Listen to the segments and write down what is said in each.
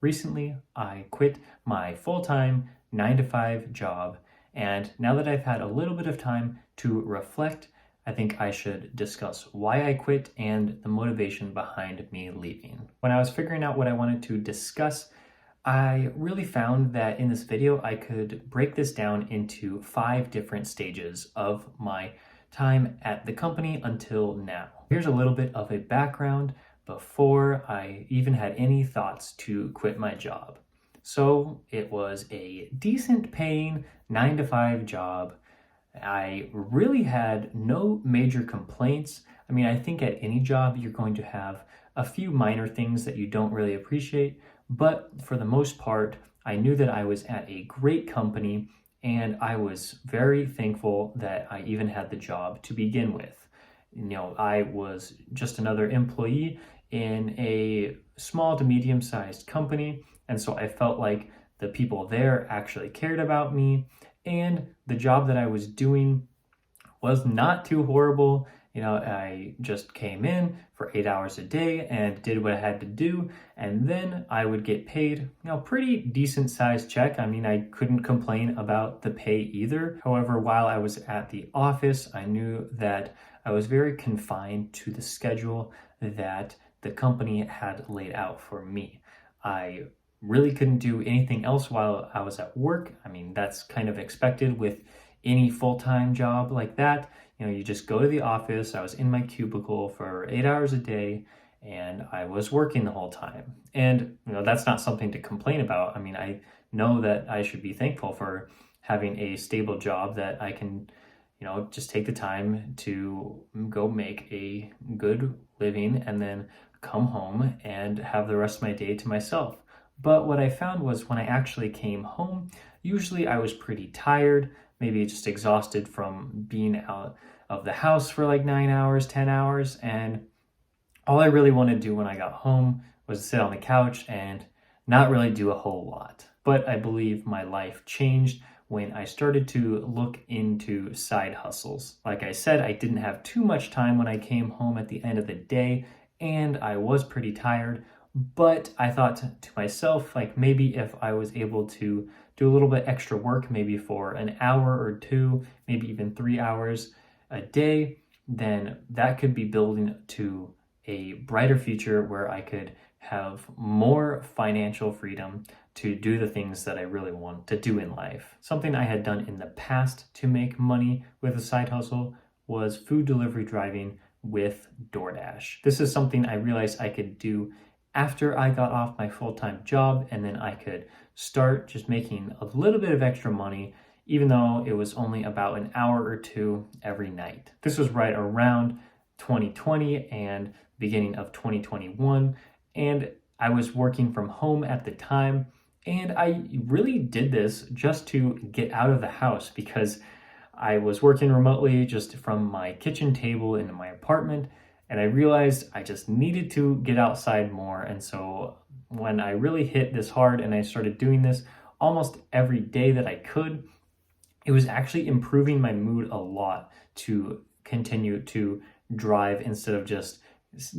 Recently, I quit my full-time 9 to 5 job, and now that I've had a little bit of time to reflect, I think I should discuss why I quit and the motivation behind me leaving. When I was figuring out what I wanted to discuss, I really found that in this video, I could break this down into 5 different stages of my time at the company until now. Here's a little bit of a background before I even had any thoughts to quit my job. So it was a decent paying 9 to 5 job. I really had no major complaints. I mean, I think at any job you're going to have a few minor things that you don't really appreciate, but for the most part, I knew that I was at a great company and I was very thankful that I even had the job to begin with. I was just another employee in a small to medium-sized company, and so I felt like the people there actually cared about me, and the job that I was doing was not too horrible. I just came in for 8 hours a day and did what I had to do, and then I would get paid, pretty decent sized check. I mean, I couldn't complain about the pay either. However, while I was at the office, I knew that I was very confined to the schedule that the company had laid out for me. I really couldn't do anything else while I was at work. I mean, that's kind of expected with any full-time job like that. You just go to the office. I was in my cubicle for 8 hours a day and I was working the whole time. And, that's not something to complain about. I mean, I know that I should be thankful for having a stable job that I can, just take the time to go make a good living and then come home and have the rest of my day to myself. But what I found was when I actually came home, usually I was pretty tired, maybe just exhausted from being out of the house for like 9 hours, 10 hours. And all I really wanted to do when I got home was sit on the couch and not really do a whole lot. But I believe my life changed when I started to look into side hustles. Like I said, I didn't have too much time when I came home at the end of the day, and I was pretty tired. But I thought to myself, like maybe if I was able to do a little bit extra work, maybe for an hour or two, maybe even 3 hours a day, then that could be building to a brighter future where I could have more financial freedom to do the things that I really want to do in life. Something I had done in the past to make money with a side hustle was food delivery driving with DoorDash. This is something I realized I could do after I got off my full-time job, and then I could start just making a little bit of extra money, even though it was only about an hour or two every night. This was right around 2020 and beginning of 2021, and I was working from home at the time, and I really did this just to get out of the house because I was working remotely just from my kitchen table in my apartment, and I realized I just needed to get outside more. And so when I really hit this hard and I started doing this almost every day that I could, it was actually improving my mood a lot to continue to drive instead of just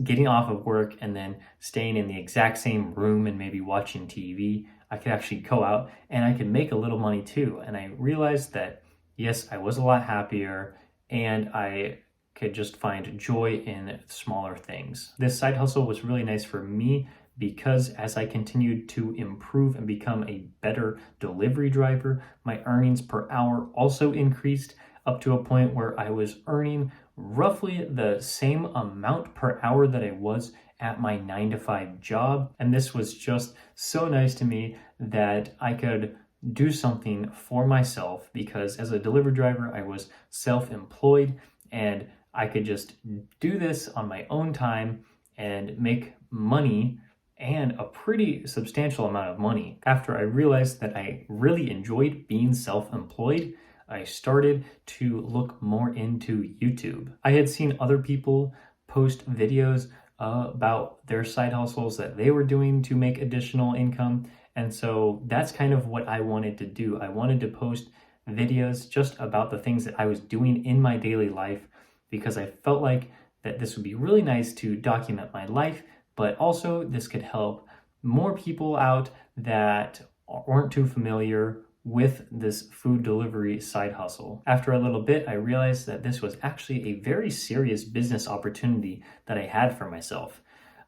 getting off of work and then staying in the exact same room and maybe watching TV. I could actually go out and I could make a little money too. And I realized that, yes, I was a lot happier and I could just find joy in smaller things. This side hustle was really nice for me because as I continued to improve and become a better delivery driver, my earnings per hour also increased up to a point where I was earning roughly the same amount per hour that I was at my 9 to 5 job. And this was just so nice to me that I could do something for myself because as a delivery driver, I was self-employed and I could just do this on my own time and make money, and a pretty substantial amount of money. After I realized that I really enjoyed being self-employed, I started to look more into YouTube. I had seen other people post videos about their side hustles that they were doing to make additional income. And so that's kind of what I wanted to do. I wanted to post videos just about the things that I was doing in my daily life because I felt like that this would be really nice to document my life, but also this could help more people out that weren't too familiar with this food delivery side hustle. After a little bit, I realized that this was actually a very serious business opportunity that I had for myself.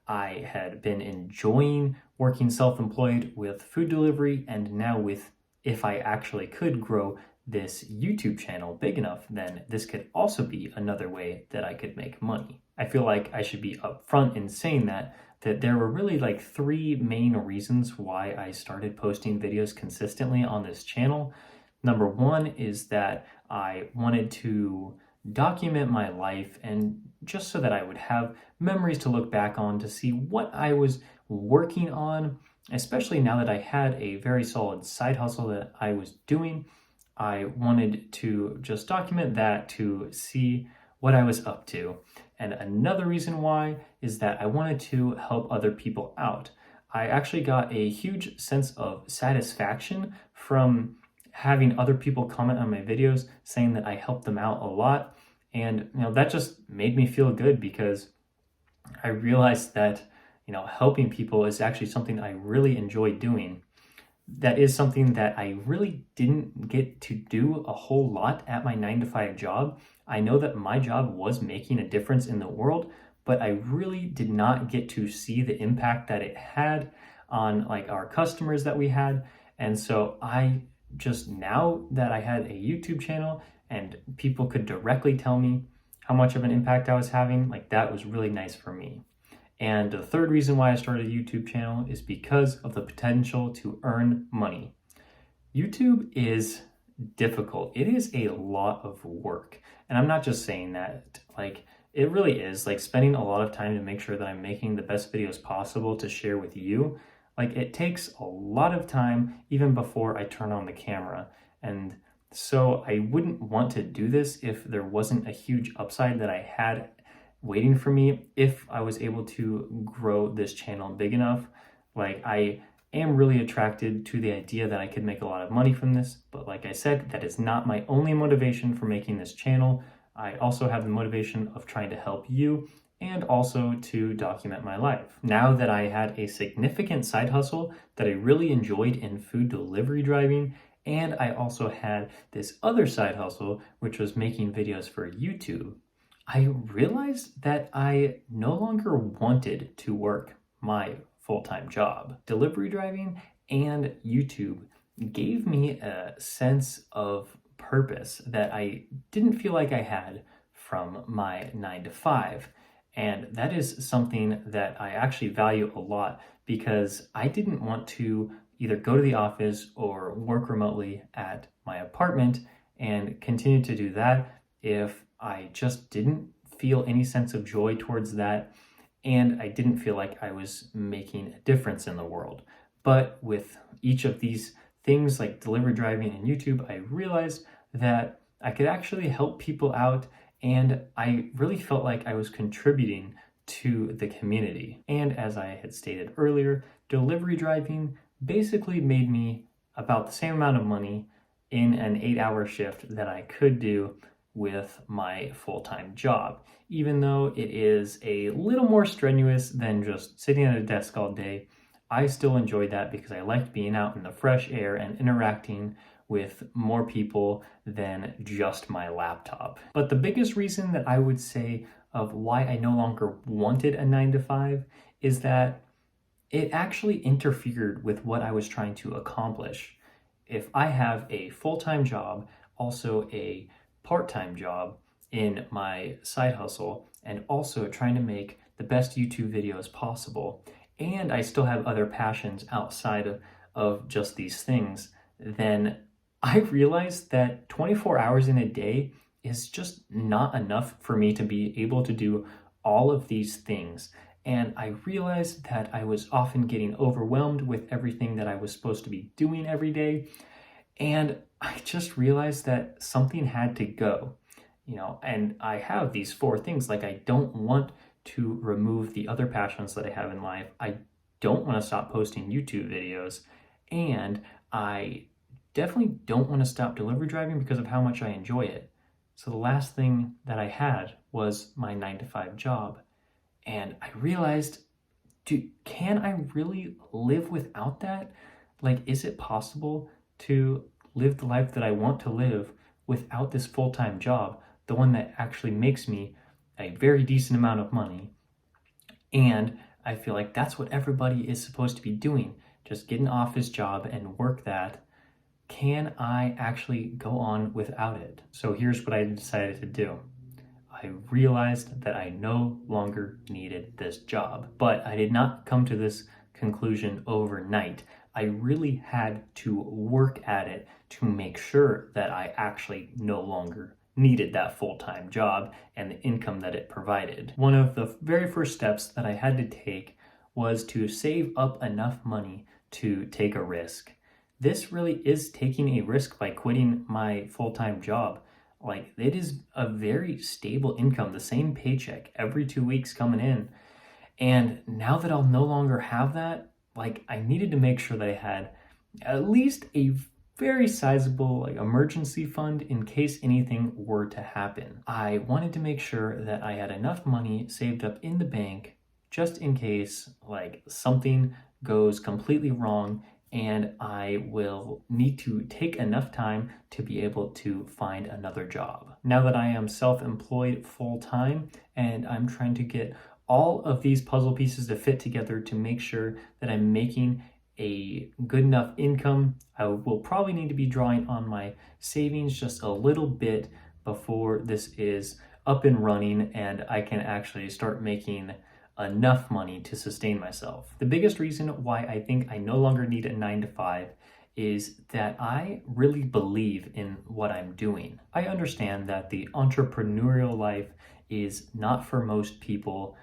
I had been enjoying working self-employed with food delivery, and now with, if I actually could grow this YouTube channel big enough, then this could also be another way that I could make money. I feel like I should be upfront in saying that there were really like three main reasons why I started posting videos consistently on this channel. Number one is that I wanted to document my life, and just so that I would have memories to look back on to see what I was working on, especially now that I had a very solid side hustle that I was doing. I wanted to just document that to see what I was up to. And another reason why is that I wanted to help other people out. I actually got a huge sense of satisfaction from having other people comment on my videos saying that I helped them out a lot. And that just made me feel good, because I realized that helping people is actually something I really enjoy doing. That is something that I really didn't get to do a whole lot at my 9-to-5 job. I know that my job was making a difference in the world, but I really did not get to see the impact that it had on like our customers that we had. And so I just, now that I had a YouTube channel and people could directly tell me how much of an impact I was having, like that was really nice for me. And the third reason why I started a YouTube channel is because of the potential to earn money. YouTube is difficult. It is a lot of work. And I'm not just saying that, like it really is, like spending a lot of time to make sure that I'm making the best videos possible to share with you. Like it takes a lot of time even before I turn on the camera. And so I wouldn't want to do this if there wasn't a huge upside that I had waiting for me if I was able to grow this channel big enough. Like I am really attracted to the idea that I could make a lot of money from this, but like I said, that is not my only motivation for making this channel. I also have the motivation of trying to help you and also to document my life. Now that I had a significant side hustle that I really enjoyed in food delivery driving, and I also had this other side hustle, which was making videos for YouTube, I realized that I no longer wanted to work my full-time job. Delivery driving and YouTube gave me a sense of purpose that I didn't feel like I had from my 9-to-5. And that is something that I actually value a lot, because I didn't want to either go to the office or work remotely at my apartment and continue to do that if I just didn't feel any sense of joy towards that, and I didn't feel like I was making a difference in the world. But with each of these things like delivery driving and YouTube, I realized that I could actually help people out, and I really felt like I was contributing to the community. And as I had stated earlier, delivery driving basically made me about the same amount of money in an 8-hour shift that I could do with my full-time job, even though it is a little more strenuous than just sitting at a desk all day. I still enjoyed that because I liked being out in the fresh air and interacting with more people than just my laptop. But the biggest reason that I would say of why I no longer wanted a 9-to-5 is that it actually interfered with what I was trying to accomplish. If I have a full-time job, also a part-time job in my side hustle, and also trying to make the best YouTube videos possible, and I still have other passions outside of just these things, then I realized that 24 hours in a day is just not enough for me to be able to do all of these things. And I realized that I was often getting overwhelmed with everything that I was supposed to be doing every day. And I just realized that something had to go, and I have these 4 things. Like, I don't want to remove the other passions that I have in life. I don't want to stop posting YouTube videos. And I definitely don't want to stop delivery driving because of how much I enjoy it. So the last thing that I had was my 9-to-5 job. And I realized can I really live without that? Like, is it possible to live the life that I want to live without this full-time job, the one that actually makes me a very decent amount of money? And I feel like that's what everybody is supposed to be doing, just get an office job and work that. Can I actually go on without it? So here's what I decided to do. I realized that I no longer needed this job, but I did not come to this conclusion overnight. I really had to work at it to make sure that I actually no longer needed that full-time job and the income that it provided. One of the very first steps that I had to take was to save up enough money to take a risk. This really is taking a risk by quitting my full-time job. Like, it is a very stable income, the same paycheck every 2 weeks coming in. And now that I'll no longer have that, like, I needed to make sure that I had at least a very sizable like emergency fund in case anything were to happen. I wanted to make sure that I had enough money saved up in the bank just in case like something goes completely wrong and I will need to take enough time to be able to find another job. Now that I am self-employed full-time and I'm trying to get all of these puzzle pieces to fit together to make sure that I'm making a good enough income, I will probably need to be drawing on my savings just a little bit before this is up and running and I can actually start making enough money to sustain myself. The biggest reason why I think I no longer need a 9 to 5 is that I really believe in what I'm doing. I understand that the entrepreneurial life is not for most people,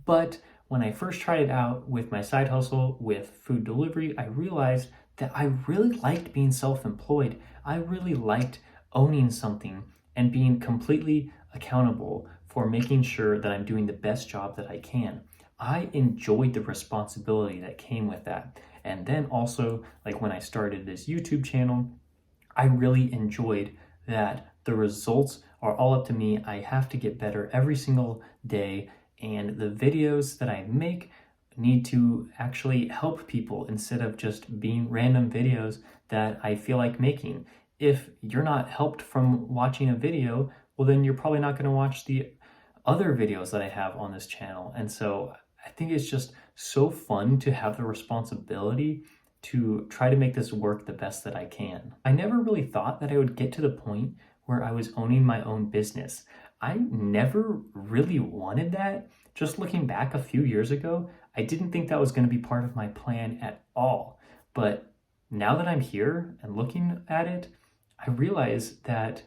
but when I first tried it out with my side hustle with food delivery, I realized that I really liked being self-employed. I really liked owning something and being completely accountable for making sure that I'm doing the best job that I can. I enjoyed the responsibility that came with that. And then also, like when I started this YouTube channel, I really enjoyed that the results are all up to me. I have to get better every single day, and the videos that I make need to actually help people instead of just being random videos that I feel like making. If you're not helped from watching a video, well then you're probably not going to watch the other videos that I have on this channel. And so I think it's just so fun to have the responsibility to try to make this work the best that I can. I never really thought that I would get to the point where I was owning my own business. I never really wanted that. Just looking back a few years ago, I didn't think that was going to be part of my plan at all. But now that I'm here and looking at it, I realize that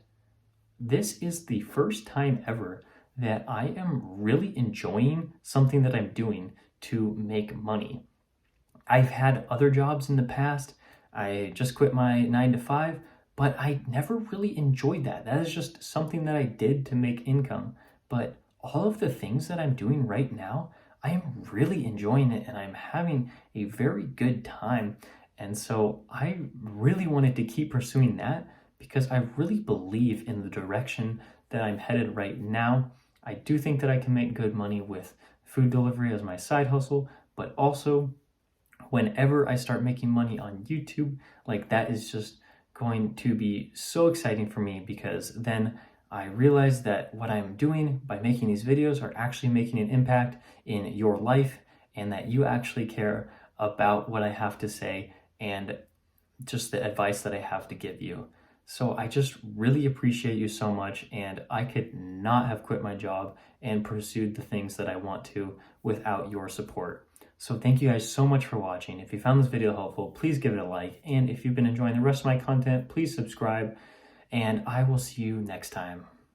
this is the first time ever that I am really enjoying something that I'm doing to make money. I've had other jobs in the past. I just quit my 9 to 5, but I never really enjoyed that. That is just something that I did to make income. But all of the things that I'm doing right now, I am really enjoying it and I'm having a very good time. And so I really wanted to keep pursuing that because I really believe in the direction that I'm headed right now. I do think that I can make good money with food delivery as my side hustle, but also whenever I start making money on YouTube, like that is just going to be so exciting for me because then I realize that what I'm doing by making these videos are actually making an impact in your life and that you actually care about what I have to say and just the advice that I have to give you. So I just really appreciate you so much, and I could not have quit my job and pursued the things that I want to without your support. So thank you guys so much for watching. If you found this video helpful, please give it a like. And if you've been enjoying the rest of my content, please subscribe, and I will see you next time.